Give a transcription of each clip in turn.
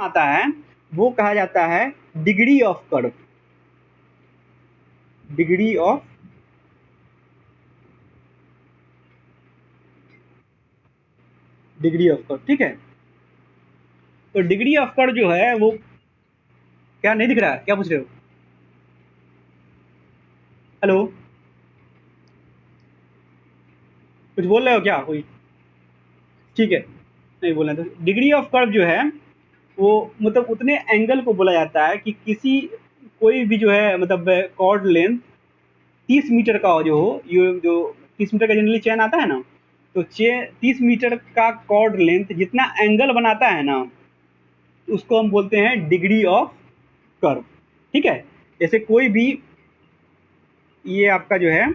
आता है वो कहा जाता है degree of curve, degree of curve, ठीक है। तो डिग्री ऑफ कर्व जो है वो क्या नहीं दिख रहा है, क्या पूछ रहे हो? हेलो, कुछ बोल रहे हो क्या कोई? ठीक है, नहीं बोलना। तो डिग्री ऑफ कर्व जो है वो मतलब उतने एंगल को बोला जाता है कि किसी कोई भी जो है मतलब कॉर्ड लेंथ 30 मीटर का जो हो, ये जो 30 मीटर का जनरली चेन आता है ना, तो 30 मीटर का कॉर्ड लेंथ जितना एंगल बनाता है ना, उसको हम बोलते हैं डिग्री ऑफ कर्व, ठीक है। जैसे कोई भी, ये आपका जो है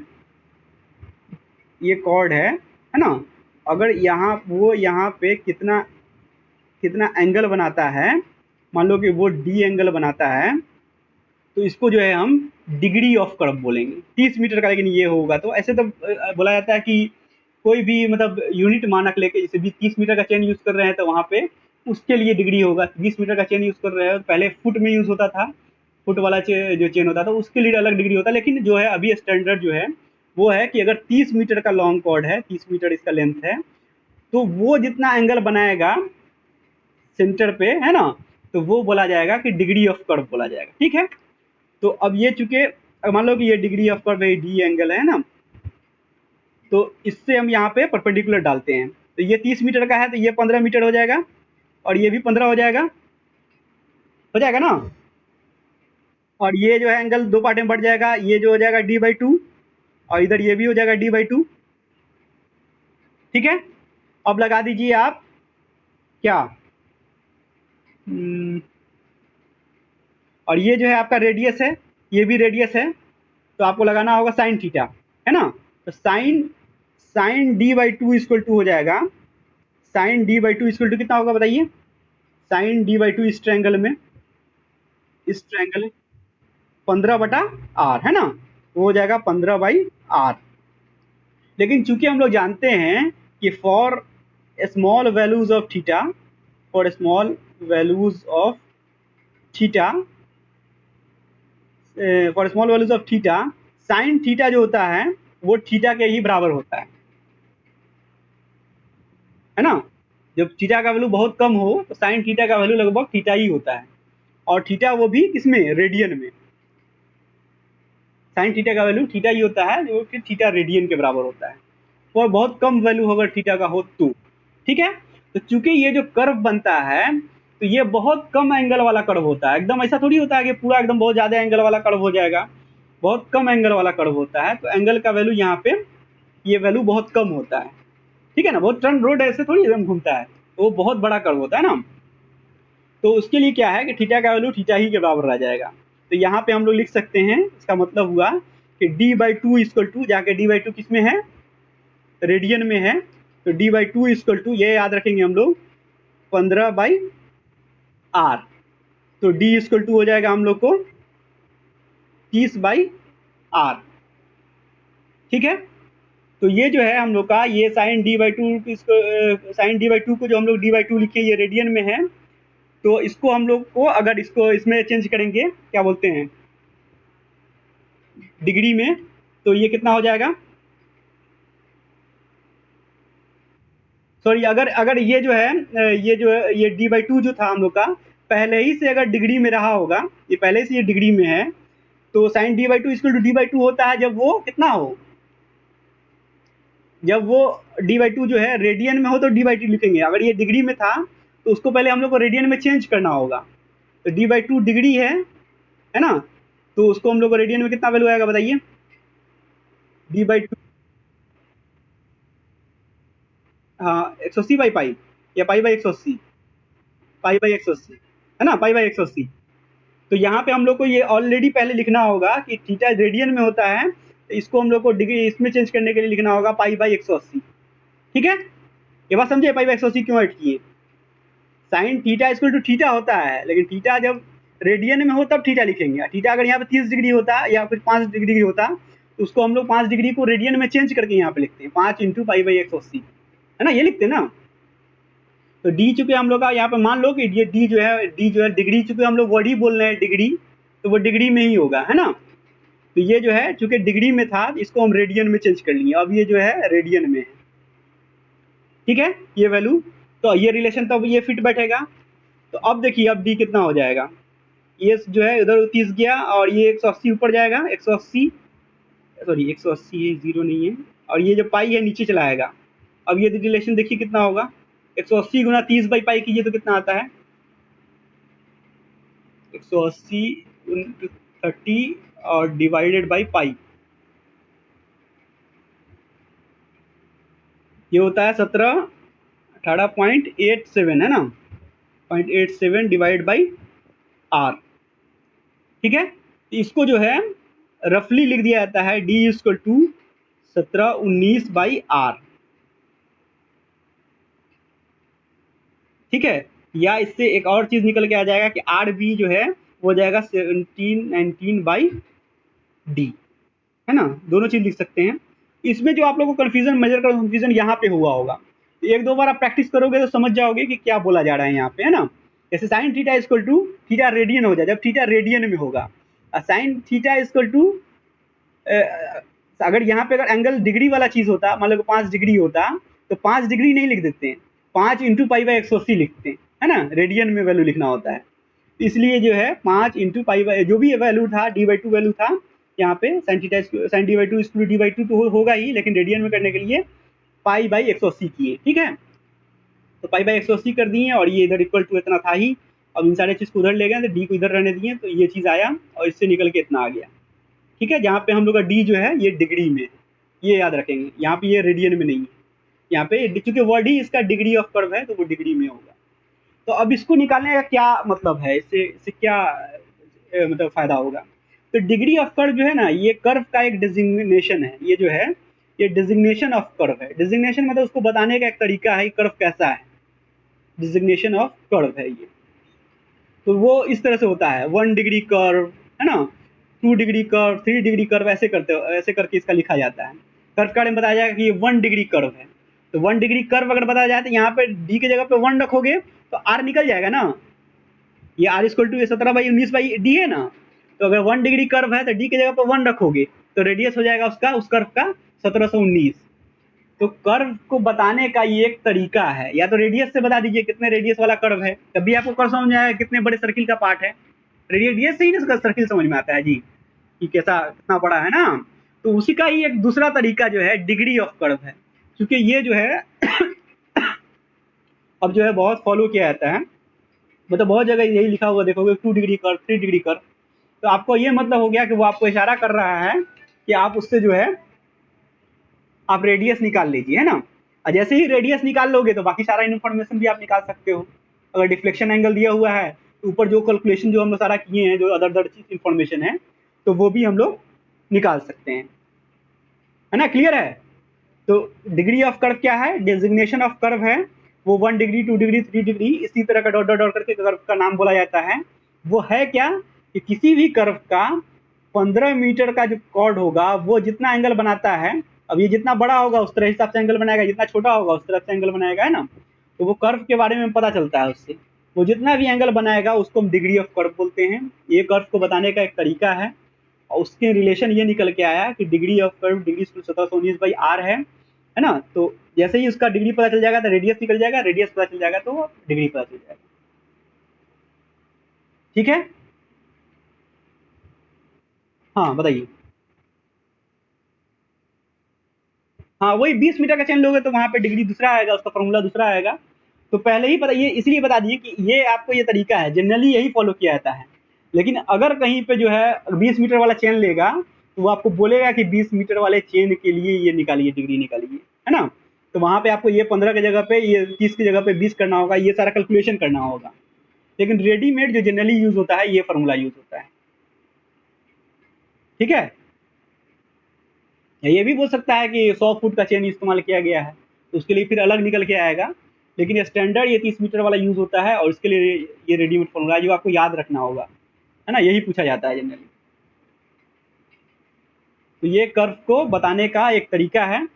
ये कॉर्ड है ना, अगर यहाँ पे कितना कितना एंगल बनाता है, मान लो कि वो डी एंगल बनाता है, तो इसको जो है हम डिग्री ऑफ कर्व बोलेंगे 30 मीटर का। लेकिन ये होगा तो ऐसे तो बोला जाता है कि कोई भी मतलब यूनिट मानक लेके, जैसे भी 30 मीटर का चेन यूज कर रहे हैं तो वहाँ पे उसके लिए डिग्री होगा। 20 मीटर का चेन यूज कर रहे हैं तो पहले फुट में यूज होता था, फुट वाला जो चेन होता था उसके लिए अलग डिग्री होता है। लेकिन जो है अभी स्टैंडर्ड जो है वो है कि अगर 30 मीटर का लॉन्ग कॉर्ड है, 30 मीटर इसका लेंथ है, तो वो जितना एंगल बनाएगा सेंटर पे, है ना, तो वो बोला जाएगा कि डिग्री ऑफ कर्व बोला जाएगा, ठीक है। तो अब ये चूंकि मान लो कि ये degree of curve D angle है ना, तो इससे हम यहाँ पे परपेंडिकुलर डालते हैं, तो ये 30 मीटर का है तो ये 15 मीटर हो जाएगा, और ये भी 15 हो जाएगा ना। और ये जो है एंगल दो पार्ट में बढ़ जाएगा, ये जो हो जाएगा d/2, और इधर ये भी हो जाएगा d/2, ठीक है। अब लगा दीजिए आप क्या, और ये जो है आपका रेडियस है, ये भी रेडियस है, तो आपको लगाना होगा साइन थीटा, है ना। तो साइन d/2 इक्वल टू हो जाएगा, साइन d/2 इक्वल टू कितना होगा बताइए? साइन d/2 इस ट्रायंगल में, इस ट्रायंगल 15/r, है ना, वो हो जाएगा 15/r। लेकिन चूंकि हम लोग जानते हैं कि for small values of theta, for small values of theta, for small values of theta, sine theta जो होता है वो थीटा के ही बराबर होता है ना। जब थीटा का वैल्यू बहुत कम हो तो साइन थीटा का वैल्यू लगभग थीटा ही होता है, और थीटा वो भी किसमें, रेडियन में। साइन थीटा का वैल्यू थीटा ही होता है जो कि थीटा रेडियन के बराबर होता है, और बहुत कम वैल्यू अगर थीटा का हो तो, ठीक है। तो चूंकि ये जो कर्व बनता है तो ये बहुत कम एंगल वाला कर्व होता है, एकदम ऐसा थोड़ी होता है कि पूरा एकदम बहुत ज्यादा एंगल वाला कर्व हो जाएगा, बहुत कम एंगल वाला कर्व होता है। तो एंगल का वैल्यू यहाँ पे ये वैल्यू बहुत कम होता है, ठीक है ना। बहुत टर्न रोड ऐसे थोड़ी एकदम घूमता है, तो वो बहुत बड़ा कर्व होता है ना। तो उसके लिए क्या है कि थीटा का वैल्यू थीटा ही के बराबर रह जाएगा। तो यहाँ पे हम लोग लिख सकते हैं, इसका मतलब हुआ कि d/2 इक्वल टू, जाके d/2 किस में है, रेडियन में है, तो d/2 इक्वल टू, ये याद रखेंगे हम लोग, 15/r। तो d इक्वल टू हो जाएगा हम लोग को 30/r, ठीक है। तो ये जो है हम लोग का ये साइन d/2, साइन d/2 को जो हम लोग d/2 लिखे, ये रेडियन में है, तो इसको हम लोग को अगर इसको इसमें चेंज करेंगे, क्या बोलते हैं, डिग्री में, तो ये कितना हो जाएगा, सॉरी, अगर अगर ये जो है ये जो है ये d/2 जो था हम लोग का पहले ही से अगर डिग्री में रहा होगा, ये पहले से ये डिग्री में है, तो sign d/2 equal to d/2 होता है जब वो कितना हो, जब वो d/2 जो है रेडियन में हो तो d/2 लिखेंगे। अगर ये डिग्री में था तो उसको पहले हम लोग को रेडियन में चेंज करना होगा, तो d/2 डिग्री है ना, तो उसको हम लोग को रेडियन में कितना वैल्यू आएगा बताइए, d/2, हाँ 180/पाई, या पाई/180, पाई/180, है ना, पाई/180। तो यहाँ पे हम लोग को ये ऑलरेडी पहले लिखना होगा कि थीटा रेडियन में होता है, तो इसको हम लोग को डिग्री इसमें चेंज करने के लिए लिखना होगा पाई/180, ठीक है। ये बात समझे, पाई/180 क्यों ऐड किए? Sine theta equal to theta होता है, लेकिन थीटा जब रेडियन में हो तब थीटा लिखेंगे। थीटा अगर यहाँ पे 30 डिग्री होता या फिर 5 डिग्री होता तो उसको हम लोग 5 डिग्री को रेडियन में चेंज करके यहाँ पे लिखते हैं, 5 × पाई/180, है ना, ये लिखते हैं ना। तो डी चूंकि हम लोग का यहाँ पे मान लो कि ये डी जो है डिग्री, चूंकि हम लोग वर्ड ही बोल रहे हैं डिग्री, तो वो डिग्री में ही होगा, है ना। तो ये जो है चूंकि डिग्री में था, इसको हम रेडियन में चेंज कर लिए, अब ये जो है रेडियन में है, ठीक है, ये वैल्यू। तो ये रिलेशन तब ये फिट बैठेगा। तो अब देखिए अब डी कितना हो जाएगा, ये जो है इधर 30 गया और ये 180 ऊपर जाएगा, 180, सॉरी 180 जीरो नहीं है, और ये जो पाई है नीचे चला आएगा। अब ये रिलेशन देखिए कितना होगा, 180 गुना 30 बाई पाई कीजिए तो कितना आता है, 180 इंटू 30 और डिवाइडेड बाई पाई, ये होता है 18.87 है ना, 0.87 डिवाइड बाई आर, ठीक है। इसको जो है रफली लिख दिया जाता है D equal to 1719 by R, ठीक है। या इससे एक और चीज निकल के आ जाएगा कि आर बी जो है वो जाएगा 1719 बाई डी, है ना, दोनों चीज लिख सकते हैं। इसमें जो आप लोगों को कन्फ्यूजन मेजर का कन्फ्यूजन यहाँ पे हुआ होगा, एक दो बार आप प्रैक्टिस करोगे तो समझ जाओगे कि क्या बोला जा रहा है यहाँ पे, है ना। जैसे sine theta equal to theta radian हो जाए, जब थीटा रेडियन में होगा, साइन थीटा इक्वल टू, अगर यहाँ पे अगर एंगल डिग्री वाला चीज होता, मान लो 5 डिग्री होता, तो 5 डिग्री नहीं लिख देते हैं, 5 इंटू पाई बाई 180 लिखते हैं, है ना, रेडियन में वैल्यू लिखना होता है। इसलिए जो है 5 इंटू पाई बाई जो भी वैल्यू था, डी बाई टू वैल्यू था यहाँ पे, sine theta sine D by two screw D by two तो होगा ही, लेकिन रेडियन में करने के लिए पाई बाई 180 किए, ठीक है। तो पाई बाई 180 कर दिए और ये इधर इक्वल टू इतना था ही। अब इन सारे चीज़ को उधर ले गए तो डी को इधर रहने दिए, तो ये चीज़ आया और इससे निकल के इतना आ गया, ठीक है। जहाँ पे हम लोग का डी जो है ये डिग्री में है, ये याद रखेंगे, यहाँ पे ये रेडियन में नहीं है, यहाँ पे चूंकि वर्ड ही इसका डिग्री ऑफ कर्व है तो वो डिग्री में होगा। तो अब इसको निकालने का क्या मतलब है, इससे क्या मतलब फायदा होगा। तो डिग्री ऑफ कर्व जो है ना, ये कर्व का एक डिजिग्नेशन है, ये जो है ये डिजिग्नेशन ऑफ कर्व है। डिजिग्नेशन मतलब उसको बताने का एक तरीका है, कर्व कैसा है, डिजिग्नेशन ऑफ कर्व है ये। तो वो इस तरह से होता है 1 डिग्री कर्व, है ना, 2 डिग्री कर्व, 3 डिग्री कर्व, ऐसे करके इसका लिखा जाता है। कर्व के बारे में बताया जाएगा कि ये 1 डिग्री कर्व है। तो 1 डिग्री कर्व अगर बताया जाए तो यहाँ पे डी की जगह पे 1 रखोगे तो आर निकल जाएगा ना, ये R equal to 17/19 by D है ना। तो अगर 1 डिग्री कर्व है तो डी की जगह पे 1 रखोगे तो रेडियस हो जाएगा उसका, उस कर्व का 1719। तो कर्व को बताने का ये एक तरीका है, या तो रेडियस से बता दीजिए कितने रेडियस वाला कर्व है, तभी आपको कर्व समझ में आएगा कितने बड़े सर्किल का पार्ट है। रेडियस से ही ना सर्किल समझ में आता है जी, कि कैसा कितना बड़ा है ना। तो उसी का ही एक दूसरा तरीका जो है डिग्री ऑफ कर्व है, क्योंकि ये जो है अब जो है बहुत फॉलो किया जाता है, मतलब बहुत जगह यही लिखा हुआ देखोगे 2 डिग्री कर्व, 3 डिग्री कर्व। तो आपको ये मतलब हो गया कि वो आपको इशारा कर रहा है कि आप उससे जो है आप रेडियस निकाल लीजिए, है ना। और जैसे ही रेडियस निकाल लोगे तो बाकी सारा इन्फॉर्मेशन भी आप निकाल सकते हो। अगर डिफ्लेक्शन एंगल दिया हुआ है तो ऊपर जो कैलकुलेशन जो हम लोग सारा किए हैं, जो अदर चीज इन्फॉर्मेशन है, तो वो भी हम लोग निकाल सकते हैं, है ना, क्लियर है। तो डिग्री ऑफ कर्व क्या है, डेजिग्नेशन ऑफ कर्व है, वो 1 डिग्री, 2 डिग्री, 3 डिग्री, इसी तरह का डॉट डॉट डॉट करके कर्व का नाम बोला जाता है। वो है क्या कि किसी भी कर्व का 15 मीटर का जो कॉर्ड होगा वो जितना एंगल बनाता है, अब ये जितना बड़ा होगा उस तरह हिसाब से एंगल बनाएगा, जितना छोटा होगा उस तरह से एंगल बनाएगा, है ना। तो वो कर्व के बारे में पता चलता है उससे, वो जितना भी एंगल बनाएगा उसको हम डिग्री ऑफ कर्व बोलते हैं। ये कर्व को बताने का एक तरीका है, और उसके रिलेशन ये निकल के आया कि degree of curve degree 1719 by R है ना। तो जैसे ही उसका डिग्री पता चल जाएगा तो रेडियस निकल जाएगा, रेडियस पता चल जाएगा तो डिग्री पता चल जाएगा, ठीक है। हाँ बताइए। हाँ वही 20 मीटर का चेन लोगे तो वहां पे डिग्री दूसरा आएगा, उसका फॉर्मूला दूसरा आएगा। तो पहले ही पता, ये इसलिए बता दिए कि ये आपको ये तरीका है, जनरली यही फॉलो किया जाता है। लेकिन अगर कहीं पे जो है 20 मीटर वाला चेन लेगा तो वो आपको बोलेगा कि 20 मीटर वाले चेन के लिए ये निकालिए, डिग्री निकालिए, है ना। तो वहां पे आपको ये 15 की जगह पे ये 30 की जगह पे 20 करना होगा, ये सारा कैलकुलेशन करना होगा। लेकिन रेडीमेड जो जनरली यूज होता है ये फॉर्मूला यूज होता है, ठीक है। ये भी बोल सकता है कि 100 फुट का चेन इस्तेमाल किया गया है तो उसके लिए फिर अलग निकल के आएगा, लेकिन स्टैंडर्ड ये 30 मीटर वाला यूज होता है और इसके लिए ये रेडीमेड फॉर्मूला जो आपको याद रखना होगा, है ना, यही पूछा जाता है जनरली। तो ये कर्व को बताने का एक तरीका है।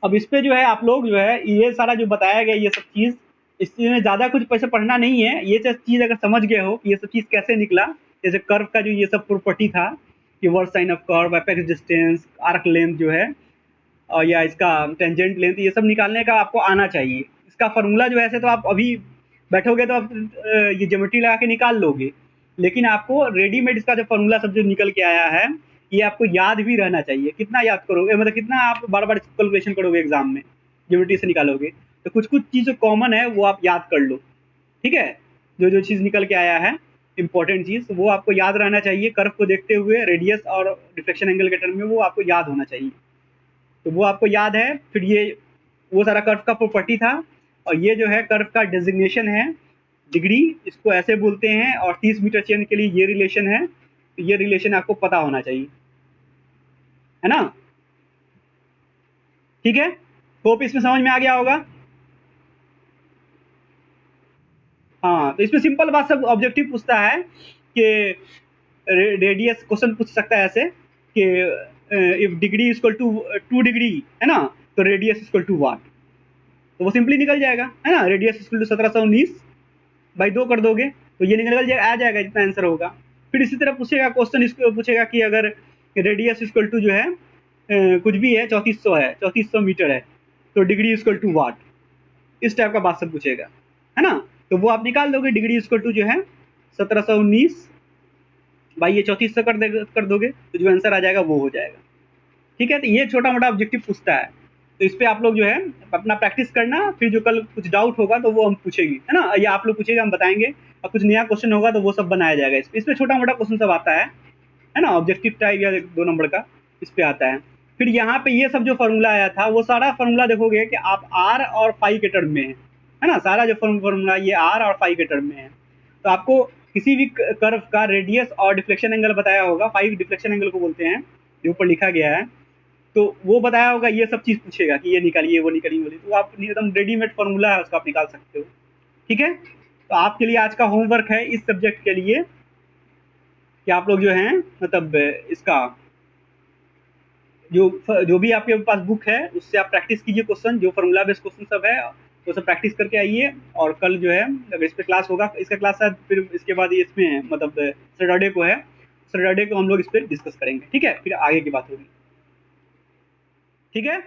अब इस पे जो है आप लोग जो है ये सारा जो बताया गया ये सब चीज इसमें ज़्यादा कुछ पैसे पढ़ना नहीं है, ये चीज़ अगर समझ गए हो कि ये सब चीज़ कैसे निकला, जैसे कर्व का जो ये सब प्रॉपर्टी था कि versed sine of curve, apex distance, arc length जो है, और या इसका टेंजेंट लेंथ, ये सब निकालने का आपको आना चाहिए। इसका फार्मूला जो है ऐसे तो आप अभी बैठोगे तो आप ये ज्योमेट्री लगा के निकाल लोगे, लेकिन आपको रेडीमेड इसका जो फार्मूला सब जो निकल के आया है, ये आपको याद भी रहना चाहिए। कितना याद करोगे, मतलब कितना आप बार बार कैलकुलेशन करोगे एग्जाम में, ज्योमेट्री से निकालोगे, तो कुछ कुछ चीज़ जो कॉमन है वो आप याद कर लो, ठीक है। जो जो चीज़ निकल के आया है इंपॉर्टेंट चीज़, वो आपको याद रहना चाहिए। कर्व को देखते हुए रेडियस और डिफ्लेक्शन एंगल के टर्म में वो आपको याद होना चाहिए, तो वो आपको याद है। फिर ये वो सारा कर्व का प्रॉपर्टी था, और ये जो है कर्व का डेजिग्नेशन है डिग्री, इसको ऐसे बोलते हैं, और 30 मीटर चेन के लिए ये रिलेशन है, तो ये रिलेशन आपको पता होना चाहिए, है ना। ठीक है, होप इसमें समझ में आ गया होगा। हाँ, तो इसमें सिंपल बात, सब ऑब्जेक्टिव पूछता है कि रेडियस, क्वेश्चन पूछ सकता है ऐसे कि if degree equal to 2 degree है ना, तो रेडियस इक्वल टू वाट, तो वो सिंपली निकल जाएगा, है ना। रेडियस इक्वल टू 1719 बाई 2 कर दोगे तो ये निकल जाएगा, आ जाएगा जितना आंसर होगा। फिर इसी तरह पूछेगा क्वेश्चन, इसको पूछेगा कि अगर रेडियस इक्वल टू जो है कुछ भी है, 3400 है, 3400 मीटर है, तो डिग्री इक्वल टू वाट, इस टाइप का बात सब पूछेगा, है ना। तो वो आप निकाल दोगे, डिग्री इक्वल टू जो है 1719 भाई ये 3400 कर दोगे, तो जो आंसर आ जाएगा वो हो जाएगा। ठीक है, तो ये छोटा मोटा ऑब्जेक्टिव पूछता है, तो इस पे आप लोग जो है अपना प्रैक्टिस करना। फिर जो कल कुछ डाउट होगा तो वो हम पूछेंगे, है ना, या आप लोग पूछेगा हम बताएंगे, और कुछ नया क्वेश्चन होगा तो वो सब बनाया जाएगा। इस पे छोटा मोटा क्वेश्चन सब आता है ना, ऑब्जेक्टिव टाइप या 2 नंबर का इस पे आता है। फिर यहाँ पे ये सब जो फॉर्मूला आया था, वो सारा फॉर्मूला देखोगे कि आप आर और फाई के टर्म में है ना, सारा जो फॉर्मूला ये आर और फाई के टर्म में है। तो आपको किसी भी कर्व का रेडियस और डिफ्लेक्शन एंगल बताया होगा, फाई डिफ्लेक्शन एंगल को बोलते हैं, जो ऊपर लिखा गया है, तो वो बताया होगा, ये सब चीज़ पूछेगा कि ये निकालिए वो निकालिए बोलिए, तो आप एकदम रेडीमेड फॉर्मूला है उसका आप निकाल सकते हो। ठीक है, तो आपके लिए आज का होमवर्क है इस सब्जेक्ट के लिए कि आप लोग जो हैं मतलब इसका जो भी आपके पास बुक है उससे आप प्रैक्टिस कीजिए, क्वेश्चन जो फॉर्मूला बेस्ड क्वेश्चन सब है वो सब प्रैक्टिस करके आइए। और कल जो है अगर इस पे क्लास होगा, इसका क्लास शायद फिर इसके बाद ये इसमें है, मतलब सैटरडे को है, सैटरडे को हम लोग इस पर डिस्कस करेंगे। ठीक है, फिर आगे की बात होगी। ठीक है।